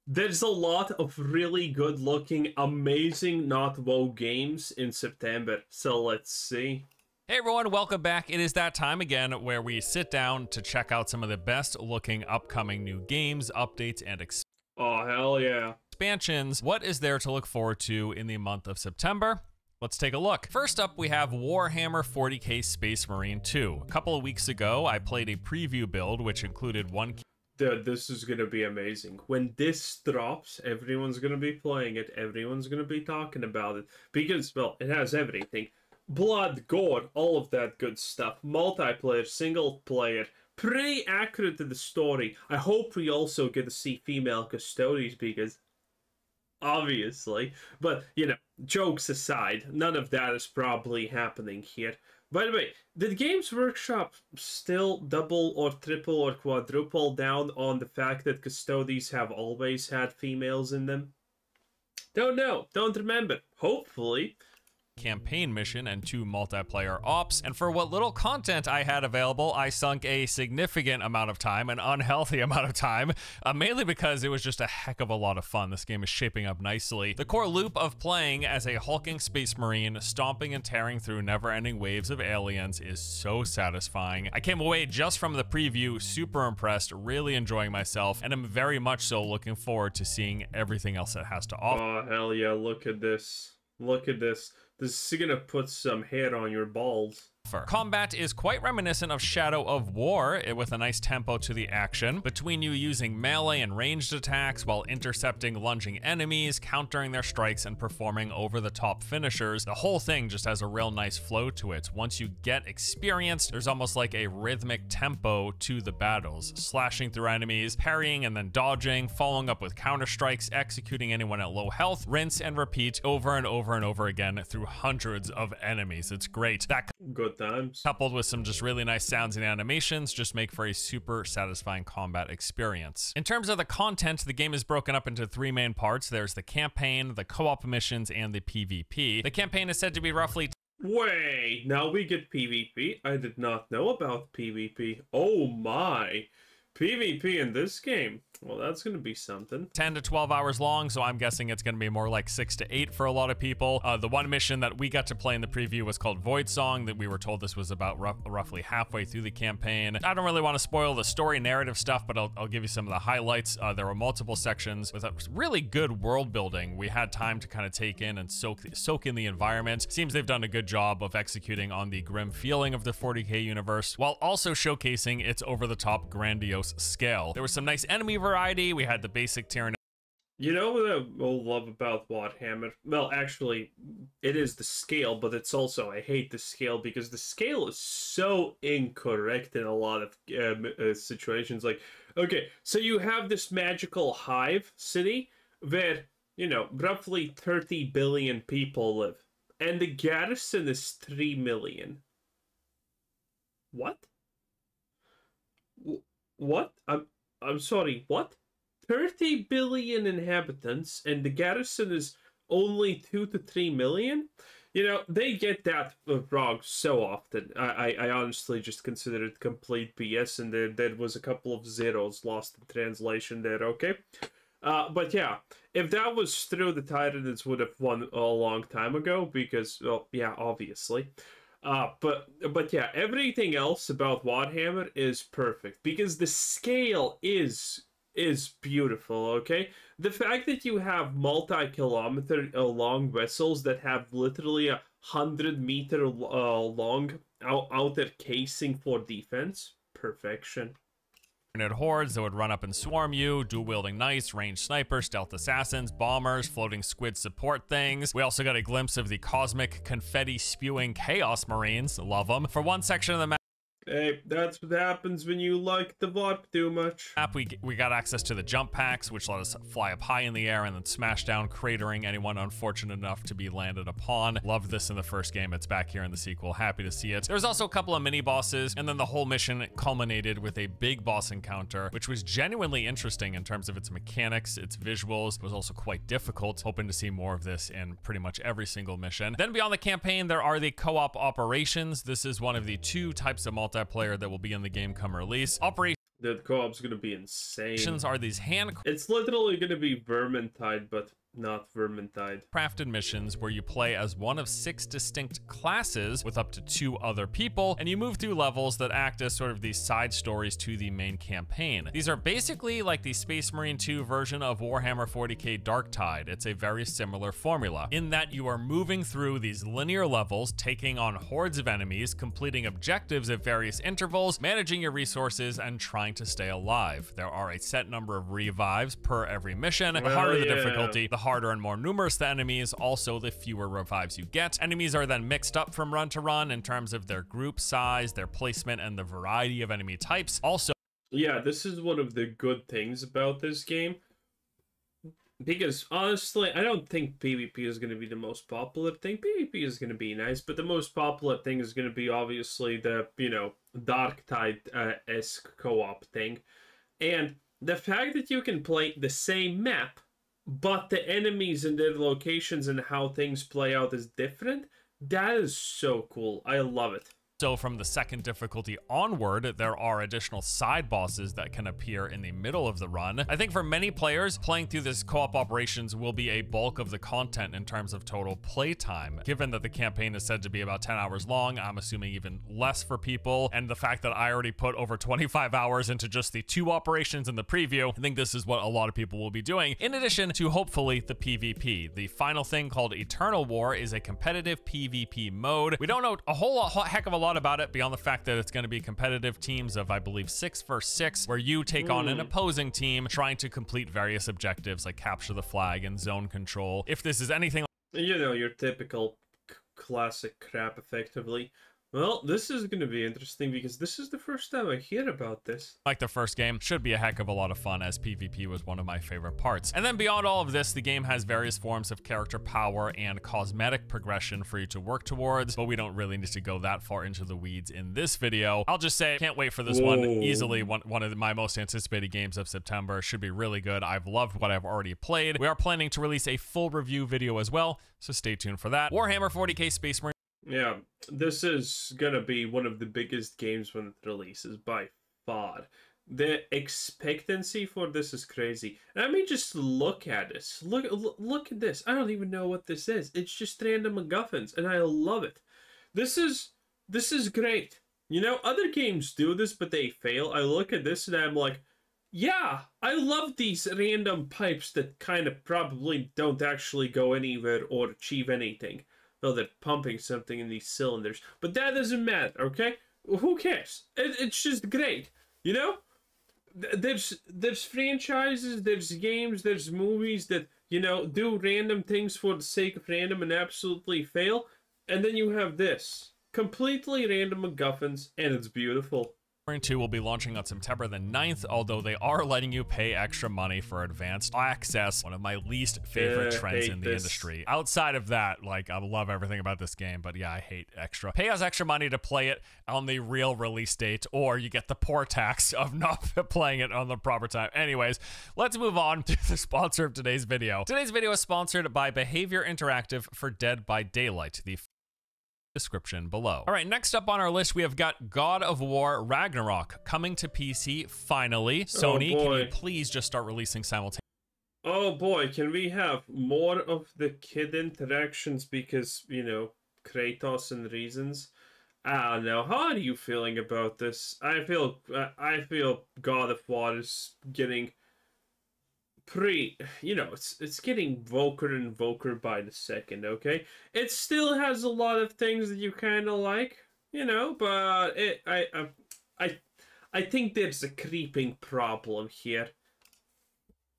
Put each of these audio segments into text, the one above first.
There's a lot of really good looking, amazing not WoW games in September, so let's see. Hey everyone, welcome back. It is that time again where we sit down to check out some of the best looking upcoming new games, updates, and Oh, hell yeah. expansions. What is there to look forward to in the month of September? Let's take a look. First up, we have Warhammer 40k Space Marine 2. A couple of weeks ago, I played a preview build which included one Dude, this is gonna be amazing. When this drops, everyone's gonna be playing it, everyone's gonna be talking about it, because, well, it has everything. Blood, gore, all of that good stuff. Multiplayer, single player, pretty accurate to the story. I hope we also get to see female custodians because, obviously, but, you know, jokes aside, none of that is probably happening here. By the way, did Games Workshop still double or triple or quadruple down on the fact that custodians have always had females in them? Don't know, don't remember. Hopefully. campaign mission and 2 multiplayer ops, and for what little content I had available, I sunk a significant amount of time, an unhealthy amount of time, mainly because it was just a heck of a lot of fun. This game is shaping up nicely. The core loop of playing as a hulking space marine, stomping and tearing through never-ending waves of aliens is so satisfying. I came away just from the preview super impressed, really enjoying myself, and I'm very much so looking forward to seeing everything else it has to offer. Oh, hell yeah, look at this. Look at this. This is gonna put some hair on your balls. Combat is quite reminiscent of Shadow of War, with a nice tempo to the action, between you using melee and ranged attacks while intercepting lunging enemies, countering their strikes, and performing over-the-top finishers. The whole thing just has a real nice flow to it. Once you get experienced, there's almost like a rhythmic tempo to the battles, slashing through enemies, parrying and then dodging, following up with counter-strikes, executing anyone at low health, rinse and repeat over and over and over again through hundreds of enemies. It's great. That Good times. coupled with some just really nice sounds and animations just make for a super satisfying combat experience. In terms of the content, the game is broken up into 3 main parts. There's the campaign, the co-op missions, and the PvP. The campaign is said to be roughly Wait, now we get PvP? I did not know about PvP. Oh my. PvP in this game. Well, that's gonna be something. 10 to 12 hours long, so I'm guessing it's going to be more like 6 to 8 for a lot of people. The one mission that we got to play in the preview was called Void Song, that we were told this was about roughly halfway through the campaign. I don't really want to spoil the story narrative stuff, but I'll give you some of the highlights. There were multiple sections with a really good world building. We had time to kind of take in and soak in the environment. Seems they've done a good job of executing on the grim feeling of the 40k universe, while also showcasing its over-the-top grandiose scale. There was some nice enemy variety. We had the basic Tyranno. You know what I love about Warhammer? Well, actually, it is the scale, but it's also, I hate the scale because the scale is so incorrect in a lot of situations. Like, okay, so you have this magical hive city where, you know, roughly 30 billion people live, and the garrison is 3 million. What? What? I'm sorry, what? 30 billion inhabitants and the garrison is only 2 to 3 million? You know, they get that wrong so often. I honestly just consider it complete BS, and there was a couple of zeros lost in translation there, okay? But yeah, if that was true, the Tyranids would have won a long time ago because, well, yeah, obviously. But yeah, everything else about Warhammer is perfect because the scale is beautiful, okay? The fact that you have multi-kilometer long vessels that have literally 100-meter long outer casing for defense, perfection. Hordes that would run up and swarm you, dual-wielding knights, ranged snipers, stealth assassins, bombers, floating squid support things. We also got a glimpse of the cosmic confetti-spewing Chaos Marines. Love them. For one section of the map, Hey, that's what happens when you like the VOD too much. We got access to the jump packs, which let us fly up high in the air and then smash down, cratering anyone unfortunate enough to be landed upon. Loved this in the first game. It's back here in the sequel. Happy to see it. There's also a couple of mini bosses, and then the whole mission culminated with a big boss encounter, which was genuinely interesting in terms of its mechanics, its visuals. It was also quite difficult. Hoping to see more of this in pretty much every single mission. Then beyond the campaign, there are the co-op operations. This is one of the 2 types of multiplayer that will be in the game come release. The co-op's gonna be insane. Missions are these It's literally gonna be Vermintide, but not Vermintide. crafted missions where you play as one of 6 distinct classes with up to 2 other people, and you move through levels that act as sort of these side stories to the main campaign. These are basically like the Space Marine 2 version of Warhammer 40k Darktide. It's a very similar formula, in that you are moving through these linear levels, taking on hordes of enemies, completing objectives at various intervals, managing your resources, and trying to stay alive. There are a set number of revives per every mission. The harder the difficulty, the harder and more numerous the enemies, also the fewer revives you get. Enemies are then mixed up from run to run in terms of their group size, their placement, and the variety of enemy types. Also, yeah, this is one of the good things about this game. Because honestly, I don't think PvP is going to be the most popular thing. PvP is going to be nice, but the most popular thing is going to be obviously the, you know, Darktide-esque co-op thing. And the fact that you can play the same map, but the enemies and their locations and how things play out is different, that is so cool. I love it. So from the second difficulty onward, there are additional side bosses that can appear in the middle of the run. I think for many players, playing through this co-op operations will be a bulk of the content in terms of total playtime. Given that the campaign is said to be about 10 hours long, I'm assuming even less for people. And the fact that I already put over 25 hours into just the 2 operations in the preview, I think this is what a lot of people will be doing. In addition to hopefully the PvP. The final thing called Eternal War is a competitive PvP mode. We don't know a whole heck of a lot about it beyond the fact that it's going to be competitive teams of, I believe, 6 versus 6, where you take on an opposing team trying to complete various objectives like capture the flag and zone control. If this is anything, you know, your typical classic crap, effectively. Well, this is going to be interesting because this is the first time I hear about this. like the first game, should be a heck of a lot of fun, as PvP was one of my favorite parts. And then beyond all of this, the game has various forms of character power and cosmetic progression for you to work towards, but we don't really need to go that far into the weeds in this video. I'll just say, can't wait for this one. Easily one of my most anticipated games of September. Should be really good. I've loved what I've already played. We are planning to release a full review video as well, so stay tuned for that. Warhammer 40k Space Marine. Yeah, this is gonna be one of the biggest games when it releases by far. The expectancy for this is crazy. And I mean, just look at this. Look at this. I don't even know what this is. It's just random MacGuffins, and I love it. This is great. You know, other games do this, but they fail. I look at this and I'm like, yeah, I love these random pipes that kind of probably don't actually go anywhere or achieve anything. Though they're pumping something in these cylinders. But that doesn't matter, okay? Who cares? It's just great. You know? There's franchises, there's games, there's movies that, you know, do random things for the sake of random and absolutely fail. And then you have this. Completely random MacGuffins, and it's beautiful. 2 will be launching on September the 9th, although they are letting you pay extra money for advanced access. One of my least favorite trends in the industry. Outside of that, like, I love everything about this game, but yeah, I hate extra. Pay us extra money to play it on the real release date, or you get the poor tax of not playing it on the proper time. Anyways, let's move on to the sponsor of today's video. Today's video is sponsored by Behavior Interactive for Dead by Daylight, the description below. All right, next up on our list, we have got God of War Ragnarok coming to PC finally. Sony, can you please just start releasing simultaneously? Oh boy, can we have more of the kid interactions because, you know, Kratos and reasons? I don't know. How are you feeling about this? I feel God of War is getting it's getting voker and voker by the second, okay? It still has a lot of things that you kind of like, you know, but I think there's a creeping problem here.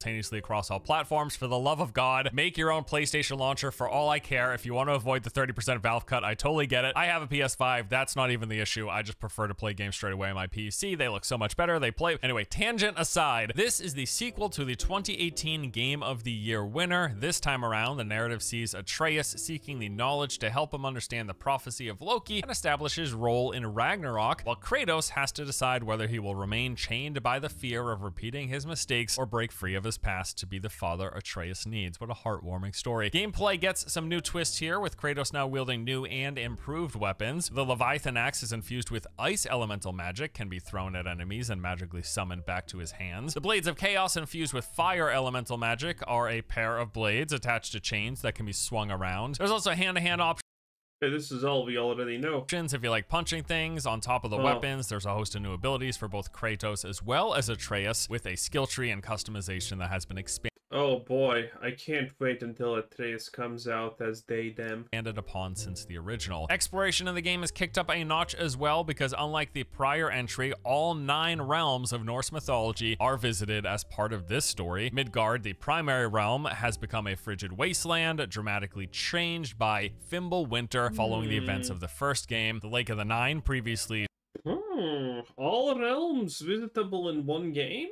Simultaneously across all platforms. For the love of God, make your own PlayStation launcher for all I care. If you want to avoid the 30% Valve cut, I totally get it. I have a PS5. That's not even the issue. I just prefer to play games straight away on my PC. They look so much better. They play. Anyway, tangent aside, this is the sequel to the 2018 Game of the Year winner. This time around, the narrative sees Atreus seeking the knowledge to help him understand the prophecy of Loki and establish his role in Ragnarok, while Kratos has to decide whether he will remain chained by the fear of repeating his mistakes or break free of his past to be the father Atreus needs. What a heartwarming story. Gameplay gets some new twists here, with Kratos now wielding new and improved weapons. The Leviathan axe is infused with ice elemental magic, can be thrown at enemies and magically summoned back to his hands. The Blades of Chaos, infused with fire elemental magic, are a pair of blades attached to chains that can be swung around. There's also hand-to-hand options. Hey, this is all we already know. If you like punching things on top of the weapons, there's a host of new abilities for both Kratos as well as Atreus, with a skill tree and customization that has been expanded Oh boy, I can't wait until Atreus comes out as they, them. upon since the original. Exploration in the game is kicked up a notch as well, because unlike the prior entry, all 9 realms of Norse mythology are visited as part of this story. Midgard, the primary realm, has become a frigid wasteland, dramatically changed by Fimbulwinter following the events of the first game. The Lake of the Nine, previously All realms visitable in one game?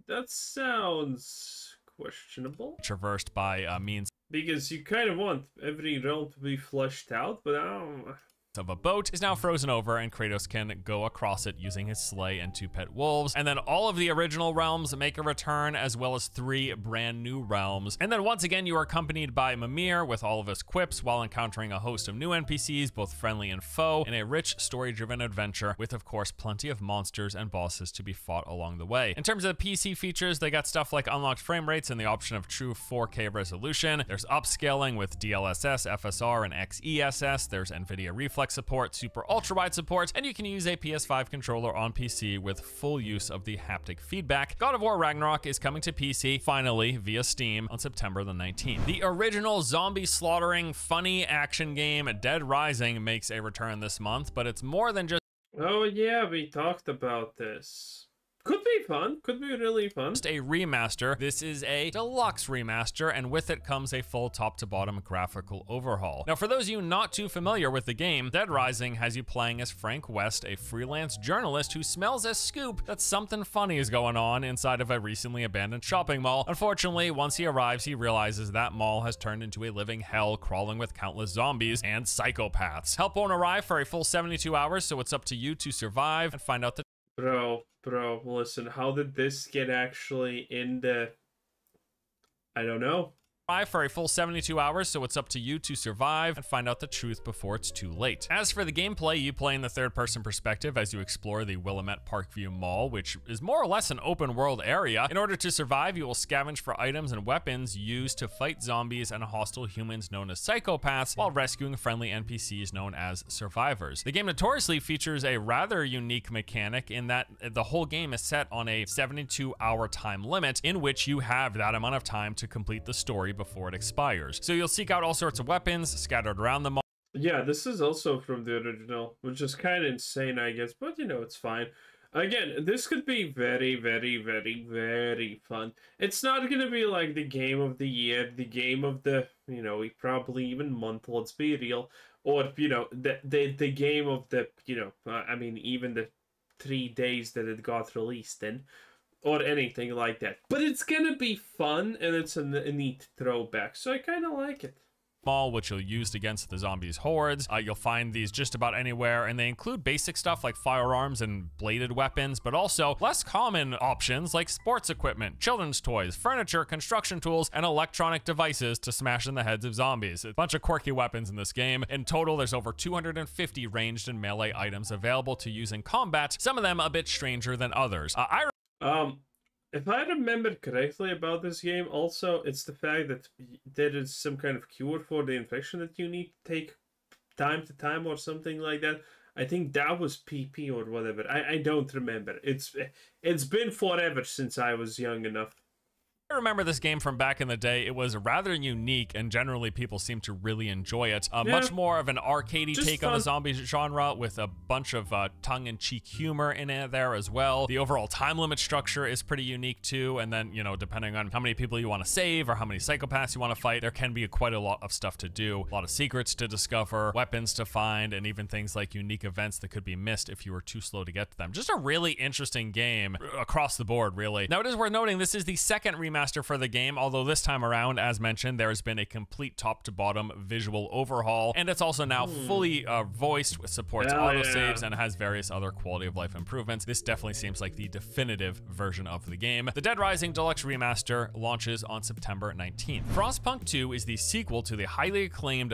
That sounds questionable. traversed by means Because you kind of want every realm to be fleshed out, but I don't... of a boat, is now frozen over, and Kratos can go across it using his sleigh and 2 pet wolves. And then all of the original realms make a return, as well as 3 brand new realms. And then once again, you are accompanied by Mimir with all of his quips, while encountering a host of new NPCs, both friendly and foe, in a rich story-driven adventure, with of course plenty of monsters and bosses to be fought along the way. In terms of the PC features, they got stuff like unlocked frame rates and the option of true 4K resolution. There's upscaling with DLSS, FSR, and XESS. There's NVIDIA Reflex support, super ultra wide support, and you can use a PS5 controller on PC with full use of the haptic feedback. God of War Ragnarok is coming to PC finally via Steam on September the 19th. The original zombie slaughtering funny action game Dead Rising makes a return this month, but it's more than just Oh yeah, we talked about this. Could be fun. Could be really fun. a remaster. This is a deluxe remaster, and with it comes a full top-to-bottom graphical overhaul. Now, for those of you not too familiar with the game, Dead Rising has you playing as Frank West, a freelance journalist who smells a scoop that something funny is going on inside of a recently abandoned shopping mall. Unfortunately, once he arrives, he realizes that mall has turned into a living hell, crawling with countless zombies and psychopaths. Help won't arrive for a full 72 hours, so it's up to you to survive and find out the Bro, listen, how did this get actually in the... I don't know. for a full 72 hours, so it's up to you to survive and find out the truth before it's too late. As for the gameplay, you play in the third-person perspective as you explore the Willamette Parkview Mall, which is more or less an open-world area. In order to survive, you will scavenge for items and weapons used to fight zombies and hostile humans known as psychopaths, while rescuing friendly NPCs known as survivors. The game notoriously features a rather unique mechanic in that the whole game is set on a 72-hour time limit, in which you have that amount of time to complete the story before it expires. So you'll seek out all sorts of weapons scattered around the mall. Yeah, this is also from the original, which is kind of insane, I guess, but you know, it's fine. Again, this could be very, very, very, very fun. It's not gonna be like the game of the year, the game of the, you know, probably even month, let's be real, or, you know, the game of the, you know, I mean, even the 3 days that it got released in, or anything like that. But it's gonna be fun, and it's a neat throwback, so I kind of like it. Mall, which you'll use against the zombies hordes. You'll find these just about anywhere, and they include basic stuff like firearms and bladed weapons, but also less common options like sports equipment, children's toys, furniture, construction tools, and electronic devices to smash in the heads of zombies. A bunch of quirky weapons in this game. In total, there's over 250 ranged and melee items available to use in combat, some of them a bit stranger than others. If I remember correctly about this game, also, it's the fact that there is some kind of cure for the infection that you need to take time to time or something like that. I think that was PP or whatever. I don't remember. It's been forever since I was young enough. I remember this game from back in the day. It was rather unique, and generally people seem to really enjoy it. Much more of an arcadey take on the zombie genre, with a bunch of tongue-in-cheek humor in it there as well. The overall time limit structure is pretty unique too, and then, you know, depending on how many people you want to save or how many psychopaths you want to fight, there can be quite a lot of stuff to do. A lot of secrets to discover, weapons to find, and even things like unique events that could be missed if you were too slow to get to them. Just a really interesting game across the board, really. Now, it is worth noting this is the second remaster remaster for the game, although this time around, as mentioned, there has been a complete top-to-bottom visual overhaul, and it's also now fully voiced, supports autosaves, and has various other quality-of-life improvements. This definitely seems like the definitive version of the game. The Dead Rising Deluxe Remaster launches on September 19th. Frostpunk 2 is the sequel to the highly acclaimed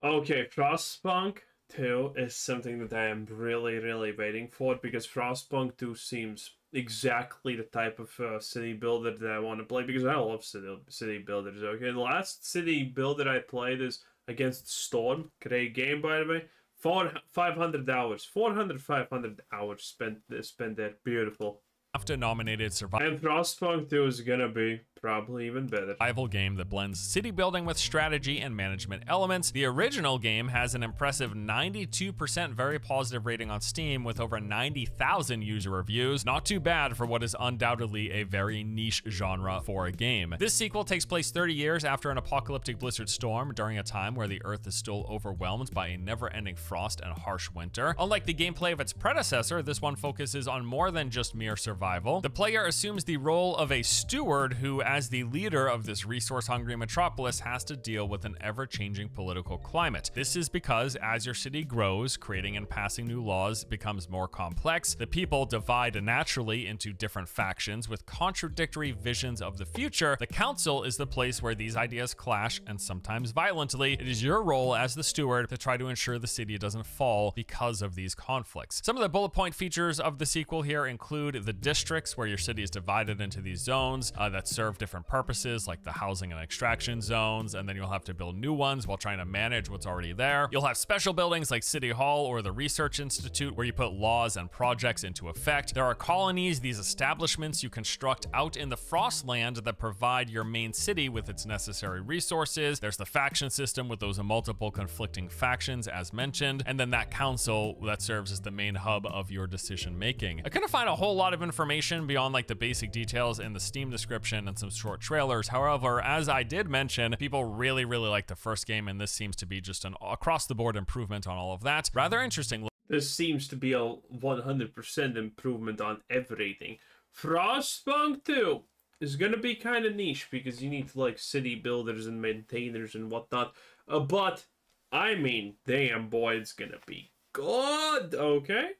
Okay, Frostpunk 2 is something that I am really waiting for, because Frostpunk 2 seems exactly the type of city builder that I want to play, because I love city builders. Okay, the last city builder I played is Against Storm. Great game, by the way. 500 hours. 500 hours spent there. Beautiful. BAFTA-nominated survival. And Frostpunk 2 is gonna be probably even better. Survival game that blends city building with strategy and management elements. The original game has an impressive 92% very positive rating on Steam with over 90,000 user reviews. Not too bad for what is undoubtedly a very niche genre for a game. This sequel takes place 30 years after an apocalyptic blizzard storm during a time where the Earth is still overwhelmed by a never-ending frost and harsh winter. Unlike the gameplay of its predecessor, this one focuses on more than just mere survival. The player assumes the role of a steward who, as the leader of this resource-hungry metropolis, has to deal with an ever-changing political climate. This is because as your city grows, creating and passing new laws becomes more complex. The people divide naturally into different factions with contradictory visions of the future. The council is the place where these ideas clash, and sometimes violently. It is your role as the steward to try to ensure the city doesn't fall because of these conflicts. Some of the bullet point features of the sequel here include the districts, where your city is divided into these zones that serve different purposes, like the housing and extraction zones, and then you'll have to build new ones while trying to manage what's already there. You'll have special buildings like City Hall or the Research Institute, where you put laws and projects into effect. There are colonies, these establishments you construct out in the Frostland that provide your main city with its necessary resources. There's the faction system with those multiple conflicting factions, as mentioned, and then that council that serves as the main hub of your decision making. I couldn't find a whole lot of information beyond like the basic details in the Steam description and some short trailers. However, as I did mention, people really like the first game, and this seems to be just an across-the-board improvement on all of that. Rather interesting. This seems to be a 100% improvement on everything. Frostpunk 2 is gonna be kind of niche because you need like city builders and maintainers and whatnot. But I mean, damn boy, it's gonna be good. Okay.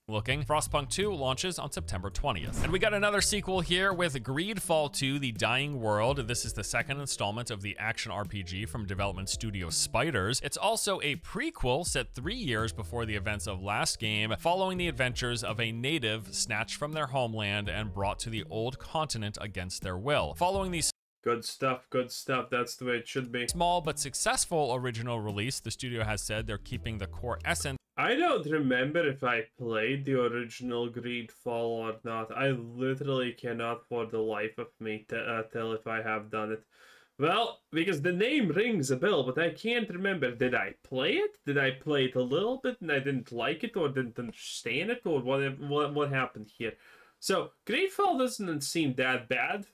Looking. Frostpunk 2 launches on September 20th. And we got another sequel here with Greedfall 2: The Dying World. This is the second installment of the action RPG from development studio Spiders. It's also a prequel set 3 years before the events of last game, following the adventures of a native snatched from their homeland and brought to the old continent against their will. Following these good stuff. That's the way it should be. Small but successful original release, the studio has said they're keeping the core essence. I don't remember if I played the original Greedfall or not. I literally cannot for the life of me tell if I have done it. Well, because the name rings a bell, but I can't remember. Did I play it? Did I play it a little bit and I didn't like it or didn't understand it, or what happened here? So, Greedfall doesn't seem that bad.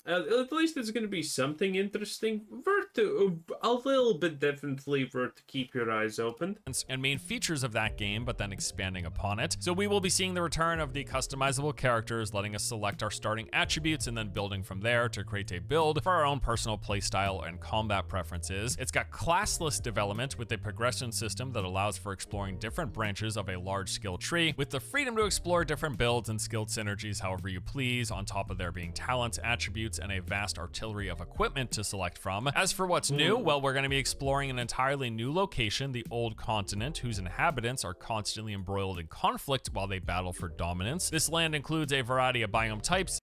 At least it's going to be something interesting. A little bit definitely worth to keep your eyes open. And main features of that game, but then expanding upon it. So we will be seeing the return of the customizable characters, letting us select our starting attributes and then building from there to create a build for our own personal playstyle and combat preferences. It's got classless development with a progression system that allows for exploring different branches of a large skill tree, with the freedom to explore different builds and skilled synergies however you please, on top of there being talents, attributes, and a vast artillery of equipment to select from. As for what's new, well, we're going to be exploring an entirely new location, the Old Continent, whose inhabitants are constantly embroiled in conflict while they battle for dominance. This land includes a variety of biome types.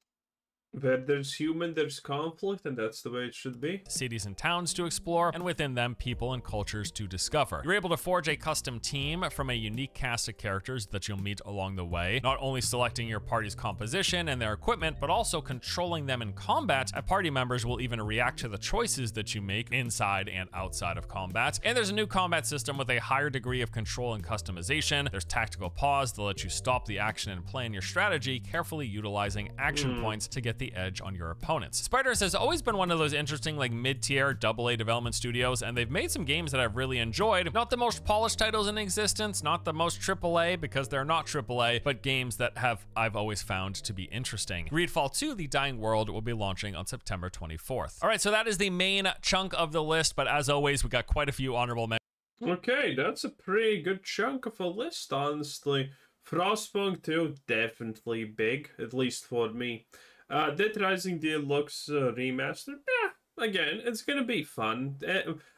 Where there's human, there's conflict, and that's the way it should be. Cities and towns to explore, and within them, people and cultures to discover. You're able to forge a custom team from a unique cast of characters that you'll meet along the way, not only selecting your party's composition and their equipment, but also controlling them in combat. Party members will even react to the choices that you make inside and outside of combat. And there's a new combat system with a higher degree of control and customization. There's tactical pause to let you stop the action and plan your strategy, carefully utilizing action points to get the edge on your opponents. Spiders has always been one of those interesting like mid-tier AA development studios, and they've made some games that I've really enjoyed. Not the most polished titles in existence, not the most AAA because they're not AAA, but games that I've always found to be interesting. Greedfall 2: The Dying World will be launching on September 24th. All right, so that is the main chunk of the list, but as always, we got quite a few honorable mentions. Okay, that's a pretty good chunk of a list, honestly. Frostpunk 2, definitely big, at least for me. Dead Rising Deluxe Remastered, again, it's gonna be fun.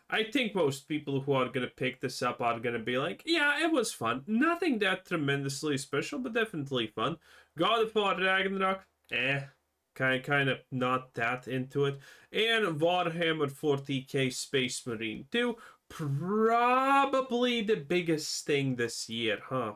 I think most people who are gonna pick this up are gonna be like, yeah, it was fun. Nothing that tremendously special, but definitely fun. God of War Ragnarok, kind of not that into it. And Warhammer 40k Space Marine 2, probably the biggest thing this year, huh?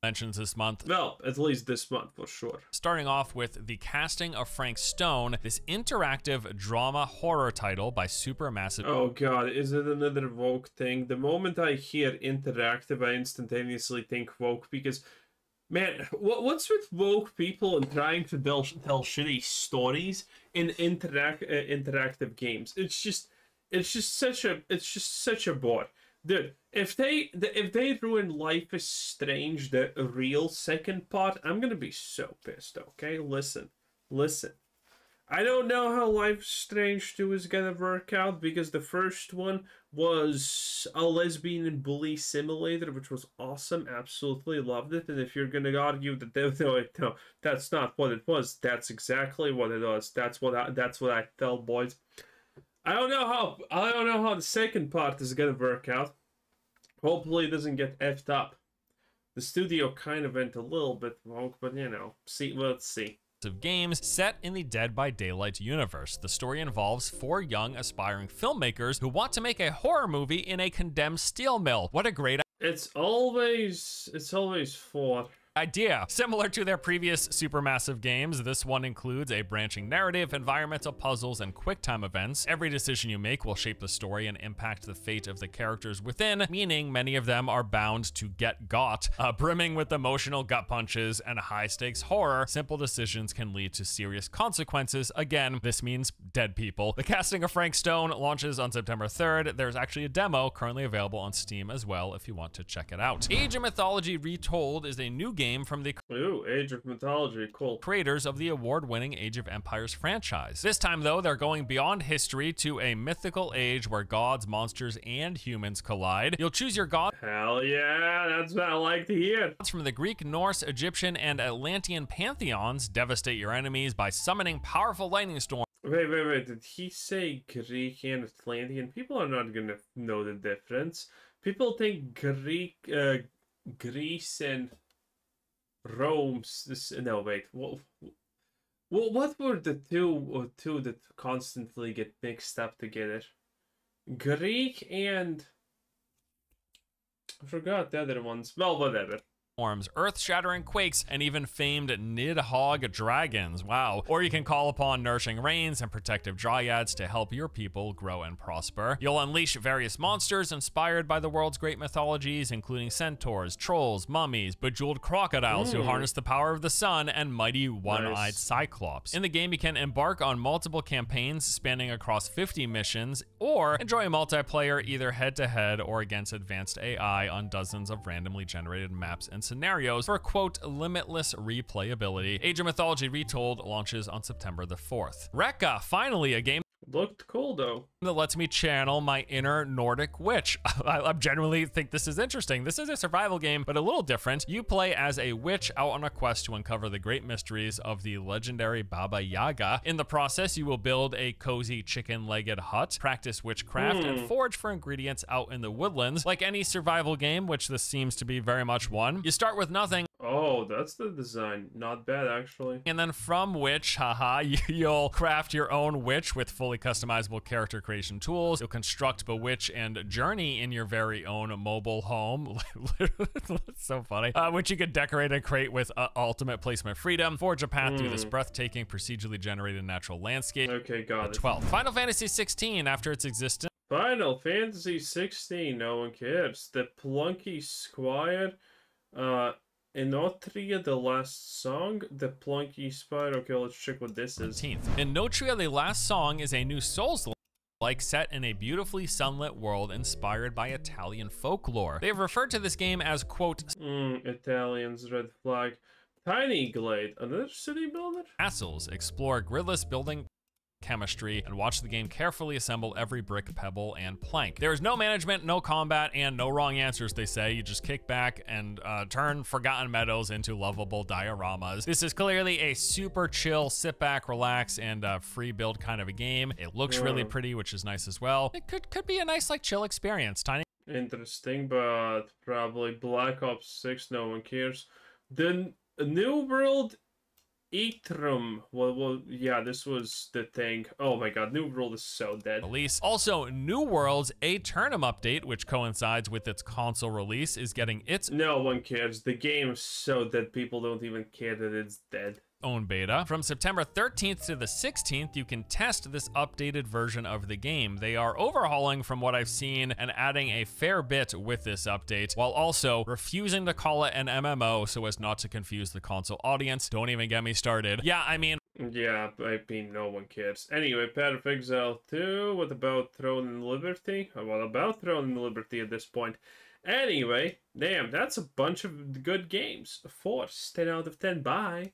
Mentions this month. Well, at least this month for sure. Starting off with the casting of Frank Stone, this interactive drama horror title by Supermassive. Oh god, is it another woke thing? The moment I hear interactive, I instantaneously think woke because, man, what's with woke people and trying to tell shitty stories in interactive games? It's just such a bore. Dude, if they ruin Life is Strange, the real second part, I'm gonna be so pissed, okay? Listen. I don't know how Life is Strange 2 is gonna work out, because the first one was a lesbian and bully simulator, which was awesome, absolutely loved it, and if you're gonna argue that no, that's not what it was, that's exactly what it was. That's what I tell boys. I don't know how the second part is gonna work out. Hopefully it doesn't get effed up. The studio kind of went a little bit woke, but you know, let's see. Of games set in the Dead by Daylight universe. The story involves 4 young aspiring filmmakers who want to make a horror movie in a condemned steel mill. What a great It's always 4. idea. Similar to their previous Supermassive games, this one includes a branching narrative, environmental puzzles, and QuickTime events. Every decision you make will shape the story and impact the fate of the characters within, meaning many of them are bound to get got. Brimming with emotional gut punches and high-stakes horror, simple decisions can lead to serious consequences. Again, this means dead people. The casting of Frank Stone launches on September 3rd. There's actually a demo currently available on Steam as well if you want to check it out. Age of Mythology Retold is a new game from the Age of Mythology, cool. creators of the award-winning Age of Empires franchise. This time, though, they're going beyond history to a mythical age where gods, monsters, and humans collide. You'll choose your god. Hell yeah, that's what I like to hear. From the Greek, Norse, Egyptian, and Atlantean pantheons, devastate your enemies by summoning powerful lightning storms. Wait, did he say Greek and Atlantean? People are not gonna know the difference. People think Greece and Rome's no wait. What were the two that constantly get mixed up together? Greek and I forgot the other ones. Well, whatever. Earth-shattering quakes, and even famed Nidhogg dragons. Wow. Or you can call upon nourishing rains and protective dryads to help your people grow and prosper. You'll unleash various monsters inspired by the world's great mythologies, including centaurs, trolls, mummies, bejeweled crocodiles who harness the power of the sun, and mighty one-eyed cyclops. In the game, you can embark on multiple campaigns spanning across 50 missions, or enjoy multiplayer either head-to-head or against advanced AI on dozens of randomly generated maps and scenarios for, quote, limitless replayability. Age of Mythology Retold launches on September the 4th. Rekka, finally a game Looked cool though. that lets me channel my inner Nordic witch. I genuinely think this is interesting. This is a survival game, but a little different. You play as a witch out on a quest to uncover the great mysteries of the legendary Baba Yaga. In the process, you will build a cozy chicken-legged hut, practice witchcraft, and forage for ingredients out in the woodlands. Like any survival game, which this seems to be very much one, you start with nothing. Oh, that's the design. Not bad, actually. And then from which, you'll craft your own witch with fully customizable character creation tools. You'll construct, bewitch, and journey in your very own mobile home. That's so funny. Which you could decorate and create with ultimate placement freedom. Forge a path through this breathtaking, procedurally generated natural landscape. Okay, got it. 12. Final Fantasy 16, after its existence. Final Fantasy 16, no one cares. The Plunky Squire, Inotria, the last song, the Plunky Spire. Okay, let's check what this is. 17th. Inotria, the last song is a new Souls-like set in a beautifully sunlit world inspired by Italian folklore. They have referred to this game as, quote, Italians, red flag. Tiny Glade, another city builder? castles, explore gridless building chemistry, and watch the game carefully assemble every brick, pebble, and plank. There is no management, no combat, and no wrong answers, they say. You just kick back and turn Forgotten Meadows into lovable dioramas. This is clearly a super chill, sit back, relax, and free build kind of a game. It looks really pretty, which is nice as well. It could be a nice, like, chill experience. Tiny. Interesting, but probably Black Ops 6, no one cares. Then New World Ethereum. Well, yeah, this was the thing. Oh my god, New World is so dead. Release. Also, New World's Aeternum update, which coincides with its console release, is getting its No one cares. The game is so dead, people don't even care that it's dead. own beta. From September 13th to the 16th, you can test this updated version of the game. They are overhauling from what I've seen and adding a fair bit with this update, while also refusing to call it an MMO so as not to confuse the console audience. Don't even get me started. Yeah, I mean, no one cares. Anyway, Path of Exile 2, what about Throne and Liberty? What about Throne and Liberty at this point? Anyway, damn, that's a bunch of good games. 4, 10 out of 10, bye.